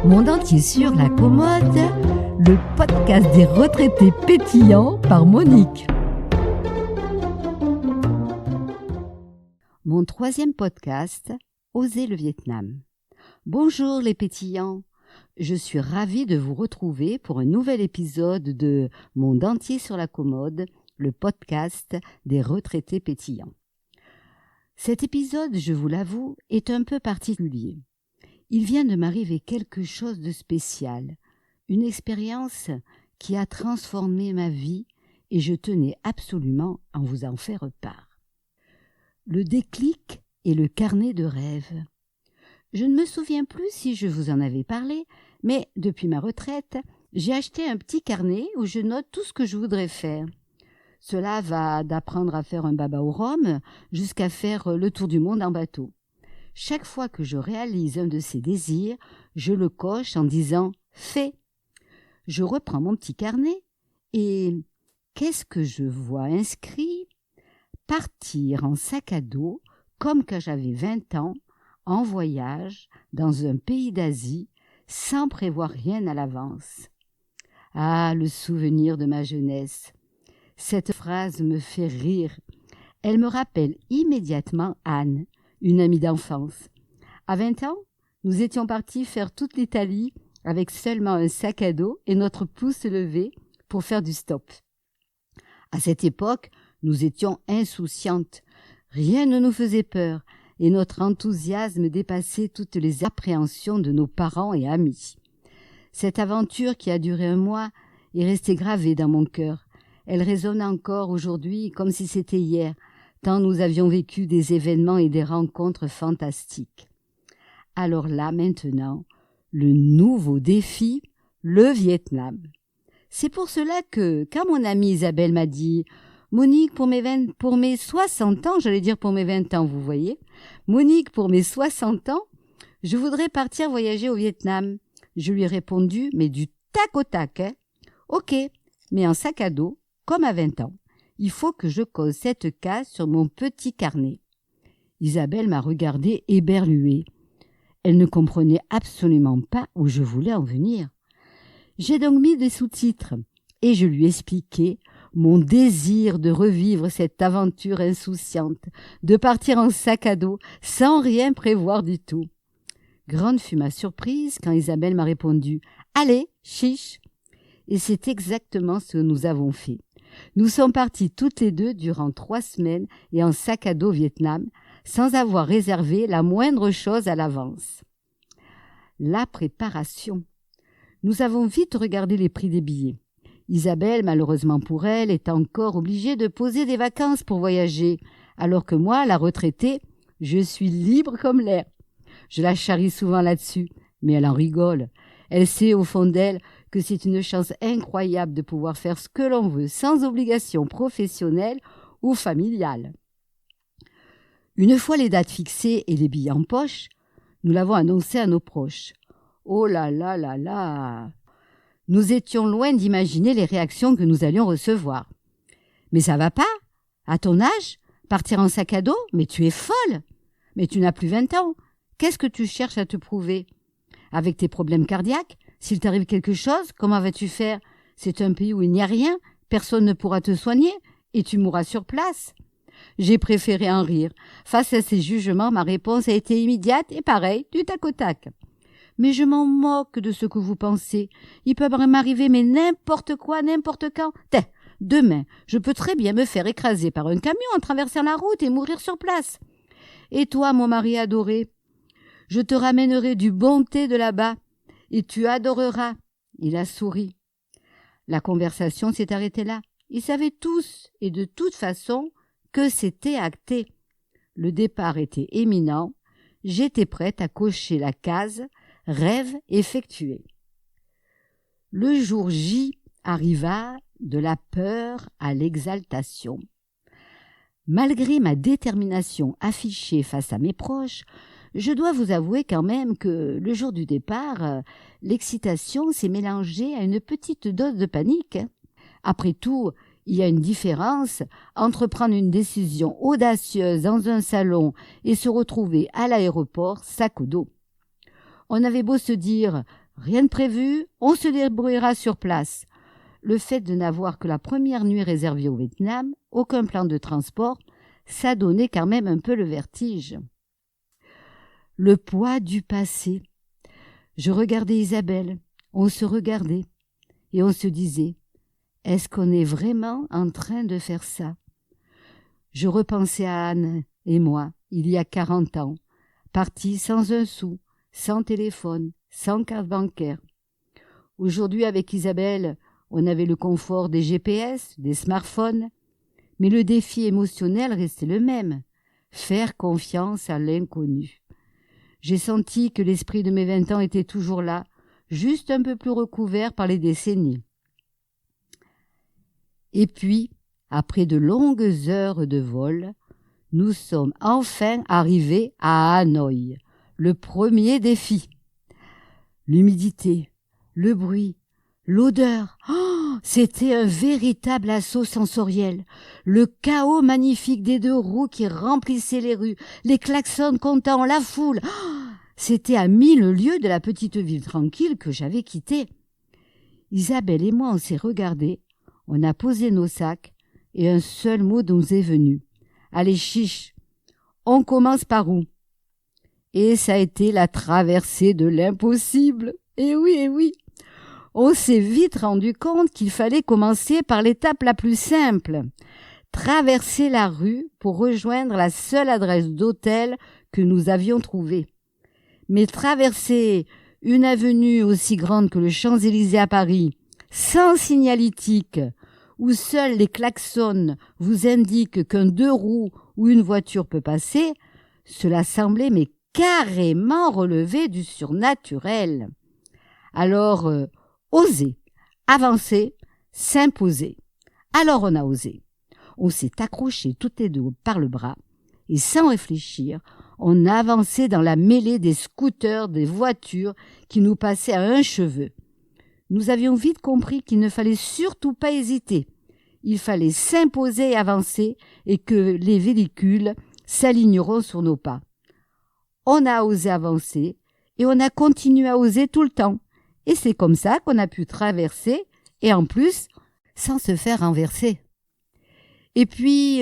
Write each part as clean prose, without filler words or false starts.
Mon dentier sur la commode, le podcast des retraités pétillants par Monique. Mon troisième podcast, Oser le Vietnam. Bonjour les pétillants, je suis ravie de vous retrouver pour un nouvel épisode de Mon dentier sur la commode, le podcast des retraités pétillants. Cet épisode, je vous l'avoue, est un peu particulier. Il vient de m'arriver quelque chose de spécial, une expérience qui a transformé ma vie et je tenais absolument à vous en faire part. Le déclic et le carnet de rêves. Je ne me souviens plus si je vous en avais parlé, mais depuis ma retraite, j'ai acheté un petit carnet où je note tout ce que je voudrais faire. Cela va d'apprendre à faire un baba au rhum jusqu'à faire le tour du monde en bateau. Chaque fois que je réalise un de ces désirs, je le coche en disant « fait ». Je reprends mon petit carnet et qu'est-ce que je vois inscrit ? Partir en sac à dos comme quand j'avais 20 ans, en voyage dans un pays d'Asie sans prévoir rien à l'avance. Ah, le souvenir de ma jeunesse. Cette phrase me fait rire. Elle me rappelle immédiatement Anne, une amie d'enfance. À 20 ans, nous étions partis faire toute l'Italie avec seulement un sac à dos et notre pouce levé pour faire du stop. À cette époque, nous étions insouciantes. Rien ne nous faisait peur et notre enthousiasme dépassait toutes les appréhensions de nos parents et amis. Cette aventure qui a duré un mois est restée gravée dans mon cœur. Elle résonne encore aujourd'hui comme si c'était hier, tant nous avions vécu des événements et des rencontres fantastiques. Alors là, maintenant, le nouveau défi, le Vietnam. C'est pour cela que, quand mon amie Isabelle m'a dit « Monique, pour mes 60 ans, j'allais dire pour mes 20 ans, vous voyez, Monique, pour mes 60 ans, je voudrais partir voyager au Vietnam. » Je lui ai répondu « Mais du tac au tac, hein. Ok, mais en sac à dos, comme à 20 ans. Il faut que je cause cette case sur mon petit carnet. » Isabelle m'a regardée éberluée. Elle ne comprenait absolument pas où je voulais en venir. J'ai donc mis des sous-titres et je lui expliquai mon désir de revivre cette aventure insouciante, de partir en sac à dos sans rien prévoir du tout. Grande fut ma surprise quand Isabelle m'a répondu « Allez, chiche !» Et c'est exactement ce que nous avons fait. Nous sommes partis toutes les deux durant 3 semaines et en sac à dos Vietnam, sans avoir réservé la moindre chose à l'avance. La préparation. Nous avons vite regardé les prix des billets. Isabelle, malheureusement pour elle, est encore obligée de poser des vacances pour voyager, alors que moi, la retraitée, je suis libre comme l'air. Je la charrie souvent là-dessus, mais elle en rigole. Elle sait au fond d'elle que c'est une chance incroyable de pouvoir faire ce que l'on veut sans obligation professionnelle ou familiale. Une fois les dates fixées et les billets en poche, nous l'avons annoncé à nos proches. Oh là là là là! Nous étions loin d'imaginer les réactions que nous allions recevoir. « Mais ça va pas? À ton âge? Partir en sac à dos? Mais tu es folle! Mais tu n'as plus 20 ans! Qu'est-ce que tu cherches à te prouver? Avec tes problèmes cardiaques? S'il t'arrive quelque chose, comment vas-tu faire? C'est un pays où il n'y a rien, personne ne pourra te soigner, et tu mourras sur place. » J'ai préféré en rire. Face à ces jugements, ma réponse a été immédiate et pareil, du tac au tac. « Mais je m'en moque de ce que vous pensez. Il peut m'arriver mais n'importe quoi, n'importe quand. Demain, je peux très bien me faire écraser par un camion en traversant la route et mourir sur place. Et toi, mon mari adoré, je te ramènerai du bon thé de là-bas. Et tu adoreras. » Il a souri. La conversation s'est arrêtée là. Ils savaient tous, et de toute façon, que c'était acté. Le départ était imminent. J'étais prête à cocher la case « Rêve effectué ». Le jour J arriva, de la peur à l'exaltation. Malgré ma détermination affichée face à mes proches, je dois vous avouer quand même que le jour du départ, l'excitation s'est mélangée à une petite dose de panique. Après tout, Il y a une différence entre prendre une décision audacieuse dans un salon et se retrouver à l'aéroport sac au dos. On avait beau se dire « rien de prévu, on se débrouillera sur place ». Le fait de n'avoir que la première nuit réservée au Vietnam, aucun plan de transport, ça donnait quand même un peu le vertige. Le poids du passé. Je regardais Isabelle, on se regardait et on se disait « est-ce qu'on est vraiment en train de faire ça ?» Je repensais à Anne et moi, il y a 40 ans, partis sans un sou, sans téléphone, sans carte bancaire. Aujourd'hui, avec Isabelle, on avait le confort des GPS, des smartphones, mais le défi émotionnel restait le même, faire confiance à l'inconnu. J'ai senti que l'esprit de mes 20 ans était toujours là, juste un peu plus recouvert par les décennies. Et puis, après de longues heures de vol, nous sommes enfin arrivés à Hanoï, le premier défi. L'humidité, le bruit, l'odeur, c'était un véritable assaut sensoriel. Le chaos magnifique des 2 roues qui remplissaient les rues, les klaxons comptant, la foule. C'était à 1000 lieues de la petite ville tranquille que j'avais quittée. Isabelle et moi, on s'est regardés, on a posé nos sacs et un seul mot nous est venu. Allez, chiche, on commence par où? Et ça a été la traversée de l'impossible. Eh oui. On s'est vite rendu compte qu'il fallait commencer par l'étape la plus simple. Traverser la rue pour rejoindre la seule adresse d'hôtel que nous avions trouvée. Mais traverser une avenue aussi grande que le Champs-Élysées à Paris, sans signalétique, où seuls les klaxons vous indiquent qu'un 2 roues ou une voiture peut passer, cela semblait mais carrément relever du surnaturel. Alors, oser, avancer, s'imposer. Alors on a osé. On s'est accrochés toutes les 2 par le bras et sans réfléchir, on a avancé dans la mêlée des scooters, des voitures qui nous passaient à un cheveu. Nous avions vite compris qu'il ne fallait surtout pas hésiter. Il fallait s'imposer et avancer et que les véhicules s'aligneront sur nos pas. On a osé avancer et on a continué à oser tout le temps. Et c'est comme ça qu'on a pu traverser et en plus, sans se faire renverser. Et puis,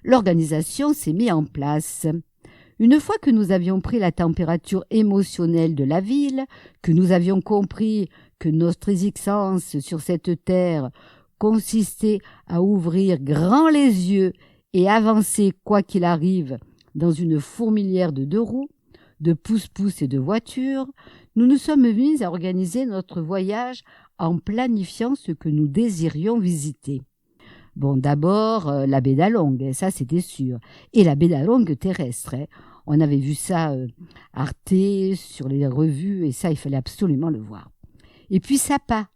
l'organisation s'est mise en place. Une fois que nous avions pris la température émotionnelle de la ville, que nous avions compris que notre existence sur cette terre consistait à ouvrir grand les yeux et avancer quoi qu'il arrive dans une fourmilière de 2 roues, de pousse-pousse et de voitures, nous nous sommes mis à organiser notre voyage en planifiant ce que nous désirions visiter. Bon, d'abord, la baie d'Along, ça c'était sûr, et la baie d'Along terrestre. On avait vu ça Arte sur les revues, et ça, il fallait absolument le voir. Et puis Sapa,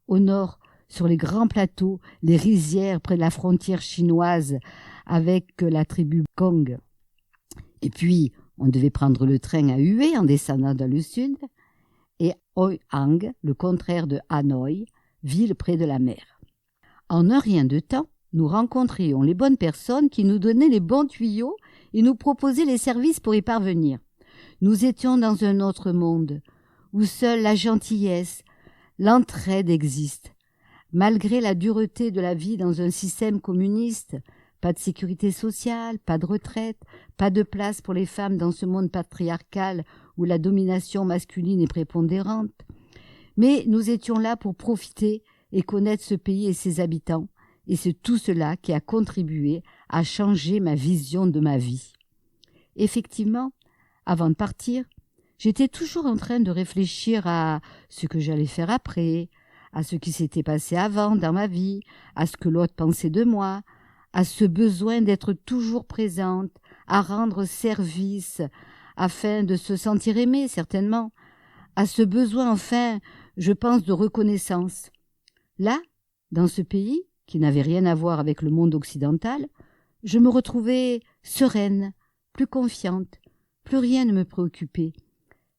au nord, sur les grands plateaux, les rizières près de la frontière chinoise avec la tribu Kong. Et puis, on devait prendre le train à Hue en descendant dans le sud, et Hoi An, le contraire de Hanoï, ville près de la mer. En un rien de temps, nous rencontrions les bonnes personnes qui nous donnaient les bons tuyaux et nous proposaient les services pour y parvenir. Nous étions dans un autre monde, où seule la gentillesse, l'entraide existent. Malgré la dureté de la vie dans un système communiste, pas de sécurité sociale, pas de retraite, pas de place pour les femmes dans ce monde patriarcal où la domination masculine est prépondérante. Mais nous étions là pour profiter et connaître ce pays et ses habitants, et c'est tout cela qui a contribué à changer ma vision de ma vie. Effectivement, avant de partir, j'étais toujours en train de réfléchir à ce que j'allais faire après, à ce qui s'était passé avant dans ma vie, à ce que l'autre pensait de moi, à ce besoin d'être toujours présente, à rendre service, afin de se sentir aimée, certainement, à ce besoin, enfin, je pense, de reconnaissance. Là, dans ce pays, qui n'avait rien à voir avec le monde occidental, je me retrouvais sereine, plus confiante, plus rien ne me préoccupait.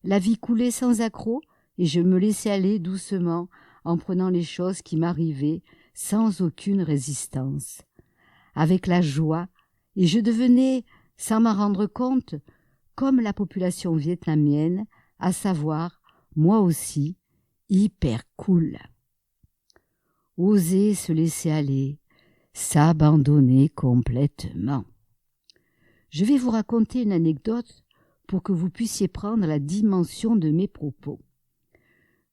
La vie coulait sans accroc et je me laissais aller doucement en prenant les choses qui m'arrivaient sans aucune résistance, avec la joie, et je devenais, sans m'en rendre compte, comme la population vietnamienne, à savoir, moi aussi, hyper cool. Oser se laisser aller, s'abandonner complètement. Je vais vous raconter une anecdote pour que vous puissiez prendre la dimension de mes propos.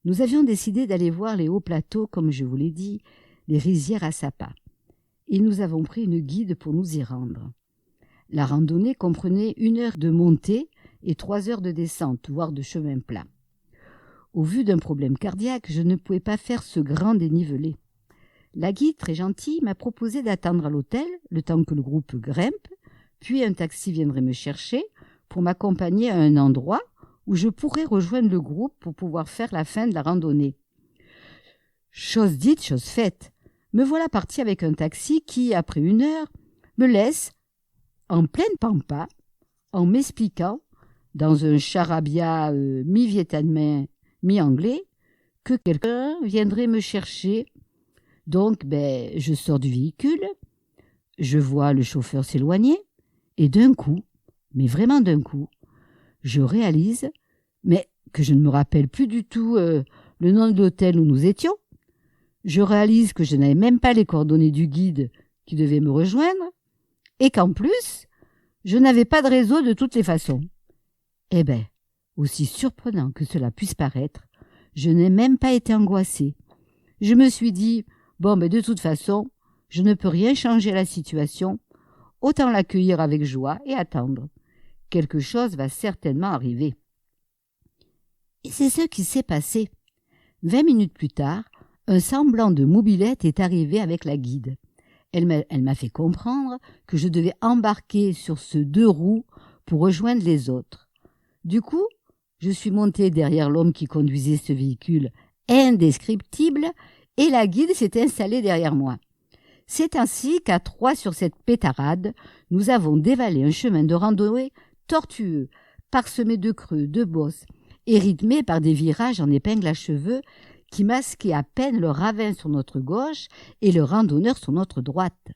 Nous avions décidé d'aller voir les hauts plateaux, comme je vous l'ai dit, les rizières à Sapa, et nous avons pris une guide pour nous y rendre. La randonnée comprenait 1 heure de montée et 3 heures de descente, voire de chemin plat. Au vu d'un problème cardiaque, je ne pouvais pas faire ce grand dénivelé. La guide, très gentille, m'a proposé d'attendre à l'hôtel le temps que le groupe grimpe, puis un taxi viendrait me chercher pour m'accompagner à un endroit où je pourrais rejoindre le groupe pour pouvoir faire la fin de la randonnée. Chose dite, chose faite. Me voilà parti avec un taxi qui, après 1 heure, me laisse en pleine pampa, en m'expliquant, dans un charabia mi-vietnamien, mi-anglais, que quelqu'un viendrait me chercher. Donc, je sors du véhicule, je vois le chauffeur s'éloigner, et d'un coup, mais vraiment d'un coup, je réalise, mais que je ne me rappelle plus du tout le nom de l'hôtel où nous étions. Je réalise que je n'avais même pas les coordonnées du guide qui devait me rejoindre, et qu'en plus, je n'avais pas de réseau de toutes les façons. Eh bien, aussi surprenant que cela puisse paraître, je n'ai même pas été angoissée. Je me suis dit, de toute façon, je ne peux rien changer à la situation, autant l'accueillir avec joie et attendre. Quelque chose va certainement arriver. Et c'est ce qui s'est passé. 20 minutes plus tard, un semblant de mobilette est arrivé avec la guide. Elle m'a fait comprendre que je devais embarquer sur ce 2 roues pour rejoindre les autres. Du coup, je suis montée derrière l'homme qui conduisait ce véhicule indescriptible et la guide s'est installée derrière moi. C'est ainsi qu'à 3 sur cette pétarade, nous avons dévalé un chemin de randonnée tortueux, parsemé de creux, de bosses, et rythmé par des virages en épingle à cheveux qui masquaient à peine le ravin sur notre gauche et le randonneur sur notre droite.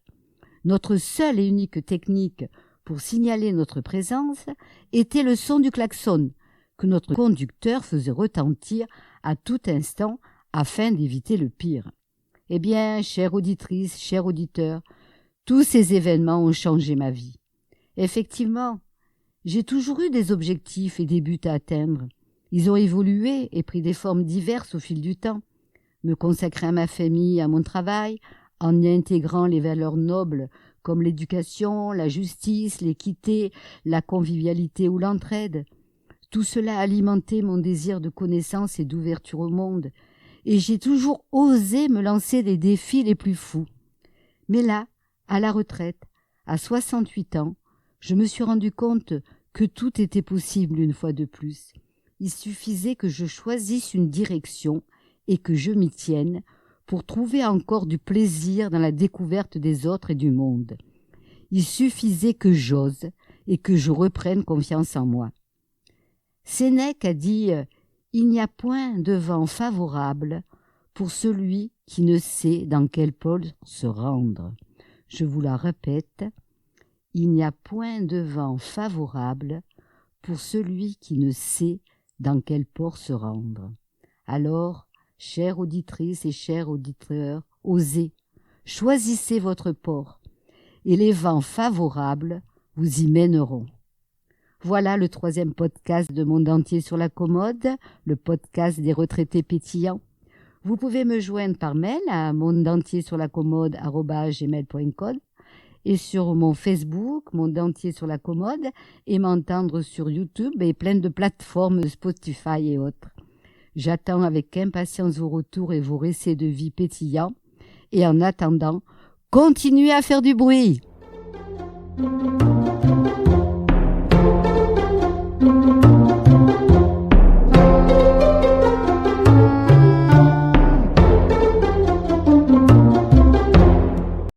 Notre seule et unique technique pour signaler notre présence était le son du klaxon que notre conducteur faisait retentir à tout instant afin d'éviter le pire. Eh bien, chère auditrice, cher auditeur, tous ces événements ont changé ma vie. Effectivement, j'ai toujours eu des objectifs et des buts à atteindre. Ils ont évolué et pris des formes diverses au fil du temps. Me consacrer à ma famille, à mon travail, en y intégrant les valeurs nobles comme l'éducation, la justice, l'équité, la convivialité ou l'entraide. Tout cela a alimenté mon désir de connaissance et d'ouverture au monde, et j'ai toujours osé me lancer des défis les plus fous. Mais là, à la retraite, à 68 ans, je me suis rendu compte que tout était possible une fois de plus. Il suffisait que je choisisse une direction et que je m'y tienne pour trouver encore du plaisir dans la découverte des autres et du monde. Il suffisait que j'ose et que je reprenne confiance en moi. Sénèque a dit « Il n'y a point de vent favorable pour celui qui ne sait dans quel pôle se rendre. » Je vous la répète, « Il n'y a point de vent favorable pour celui qui ne sait dans quel port se rendre. » Alors, chères auditrices et chers auditeurs, osez, choisissez votre port, et les vents favorables vous y mèneront. Voilà le 3e podcast de Monde entier sur la commode, le podcast des retraités pétillants. Vous pouvez me joindre par mail à mondeentiersurlacommode@gmail.com et sur mon Facebook, Monde entier sur la commode, et m'entendre sur YouTube et plein de plateformes Spotify et autres. J'attends avec impatience vos retours et vos récits de vie pétillants. Et en attendant, continuez à faire du bruit!